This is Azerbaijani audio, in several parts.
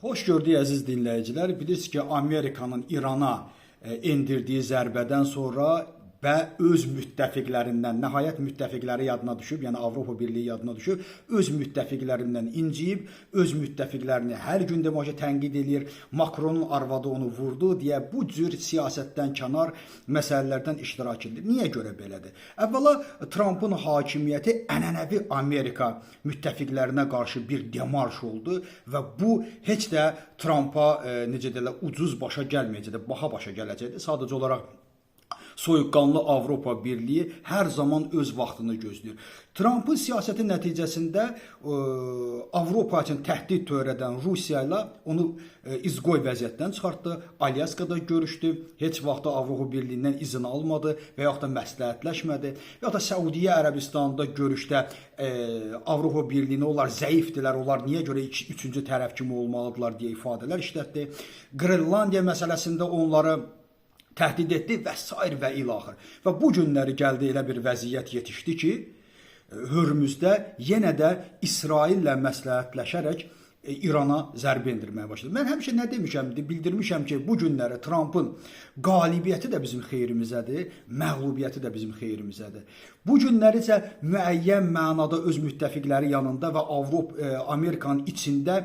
Hoş gördük əziz dinləyicilər. Bilirsiniz ki, Amerikanın İrana endirdiyi zərbədən sonra və öz müttəfiqlərindən, nəhayət müttəfiqləri yadına düşüb, yəni Avropa Birliyi yadına düşüb, öz müttəfiqlərindən inciyib, öz müttəfiqlərini hər gün demək tənqid edir. Makronun arvadı onu vurdu deyə bu cür siyasətdən kənar məsələlərdən iştirak edir. Niyə görə belədir? Əvvəla Trumpın hakimiyyəti ənənəvi Amerika müttəfiqlərinə qarşı bir demarş oldu və bu heç də Trumpa necə deyirlər, ucuz başa gəlməyəcəkdir, baha başa gələcəkdir. Sadəcə olaraq soyuqqanlı Avropa Birliyi hər zaman öz vaxtını gözləyir. Trumpın siyasəti nəticəsində Avropa üçün təhdid törədən Rusiya ilə onu izqoy vəziyyətdən çıxartdı. Alyaskada görüşdü. Heç vaxt Avropa Birliyindən izin almadı və yaxud da məsləhətləşmədi. Və yaxud da Səudiyyə Ərəbistanında görüşdə Avropa Birliyinə onlar zəifdilər. Onlar niyə görə üçüncü tərəf kimi olmalıdırlar deyə ifadələr işlətdi. Qrenlandiya məsələsində onları təhdid etdi və s. və ilaxır. Və bu günləri gəldi elə bir vəziyyət yetişdi ki, Hörmüzdə yenə də İsraillə məsləhətləşərək İrana zərbə endirməyə başladı. Mən həmişə nə demişəm, bildirmişəm ki, bu günləri Trumpın qalibiyyəti də bizim xeyrimizədir, məğlubiyyəti də bizim xeyrimizədir. Bu günləri isə müəyyən mənada öz müttəfiqləri yanında və Amerikanın içində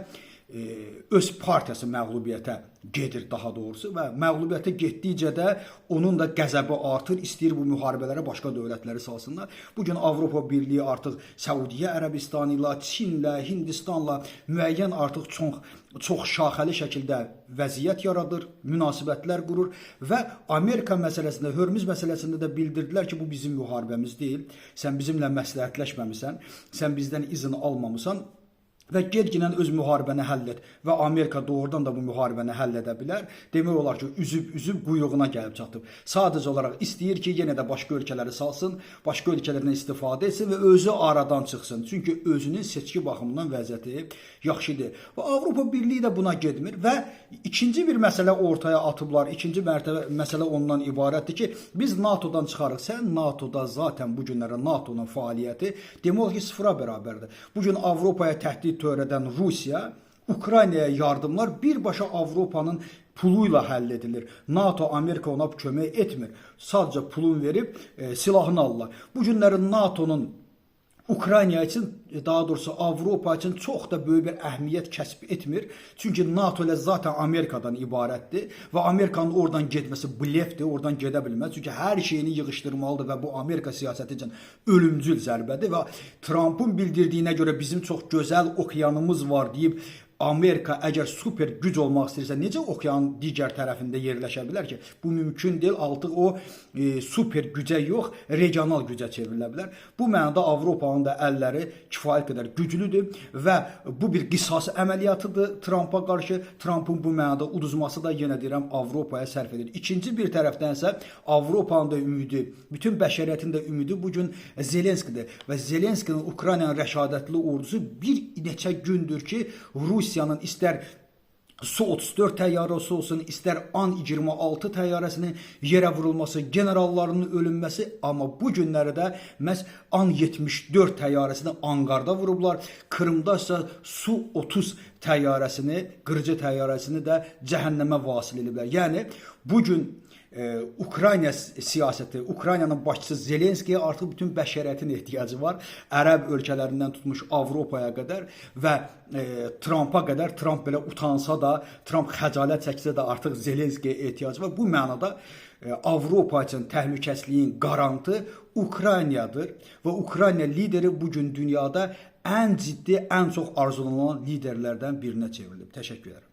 öz partiyası məğlubiyyətə gedir daha doğrusu və məğlubiyyətə getdikcə də onun da qəzəbi artır, istəyir bu müharibələrə başqa dövlətləri salsınlar. Bugün Avropa Birliyi artıq Səudiyyə Ərəbistanı ilə, Çinlə, Hindistanla müəyyən artıq çox şaxəli şəkildə vəziyyət yaradır, münasibətlər qurur və Amerika məsələsində, Hörmüz məsələsində də bildirdilər ki, bu bizim müharibəmiz deyil, sən bizimlə məsləhətləşməmisən, sən bizdən izin almamısan və ged-ginən öz müharibəni həll et və Amerika doğrudan da bu müharibəni həll edə bilər. Demək olar ki, üzüb quyruğuna gəlib çatıb. Sadəcə olaraq istəyir ki, yenə də başqa ölkələri salsın, başqa ölkələrdən istifadə etsin və özü aradan çıxsın. Çünki özünün seçki baxımından vəziyyəti yaxşıdır. Və Avropa Birliyi də buna getmir və ikinci bir məsələ ortaya atıblar. İkinci məsələ ondan ibarətdir ki, biz NATO'dan çıxarıq. Sən NATO'da zaten bu günlərə NATO'nun fəaliyyəti demək olar ki, sıfıra bərabərdir. Bugün Avropaya təhdid törədən Rusiya, Ukraynaya yardımlar birbaşa Avropanın pulu ilə həll edilir. NATO, Amerika ona kömək etmir. Sadəcə pulun verib silahını alırlar. Bu günlərin NATO'nun Ukrayna üçün, daha doğrusu Avropa üçün çox da böyük bir əhəmiyyət kəsb etmir. Çünki NATO ilə zaten Amerikadan ibarətdir və Amerikanın oradan getməsi blefdir, oradan gedə bilməz. Çünki hər şeyini yığışdırmalıdır və bu Amerika siyasəti üçün ölümcül zərbədir və Trumpın bildirdiyinə görə bizim çox gözəl okeanımız var deyib Amerika əgər super güc olmaq istəyirsə, necə okeanın digər tərəfində yerləşə bilər ki? Bu mümkün deyil, artıq o super gücə yox, regional gücə çevrilə bilər. Bu mənada Avropanın da əlləri kifayət qədər güclüdür və bu bir qisas əməliyyatıdır Trumpa qarşı. Trumpın bu mənada uduzması da yenə deyirəm Avropaya sərf edir. İkinci bir tərəfdən isə Avropanın da ümidi, bütün bəşəriyyətin də ümidi bugün Zelenskidir və Zelenskinin Ukraynanın rəşadətli ordusu bir neçə gündür ki, Rusiyanın istər Su-34 təyyarəsi olsun, istər An-26 təyyarəsinin yerə vurulması, generallarının ölünməsi, amma bu günləri də məhz An-74 təyyarəsini Anqarda vurublar. Krımda isə Su-30 təyyarəsini, qırıcı təyyarəsini də cəhənnəmə vasil ediblər. Yəni, bugün Ukrayna siyasəti, Ukraynanın başçısı Zelenskiyə artıq bütün bəşəriyyətin ehtiyacı var. Ərəb ölkələrindən tutmuş Avropaya qədər və Trumpa qədər. Trump belə utansa da, Trump xəcalət çəksə də artıq Zelenskiyə ehtiyacı var. Bu mənada Avropa üçün təhlükəsizliyin qarantı Ukraynadır və Ukrayna lideri bugün dünyada ən ciddi, ən çox arzulanan liderlərdən birinə çevrilib. Təşəkkür ederim.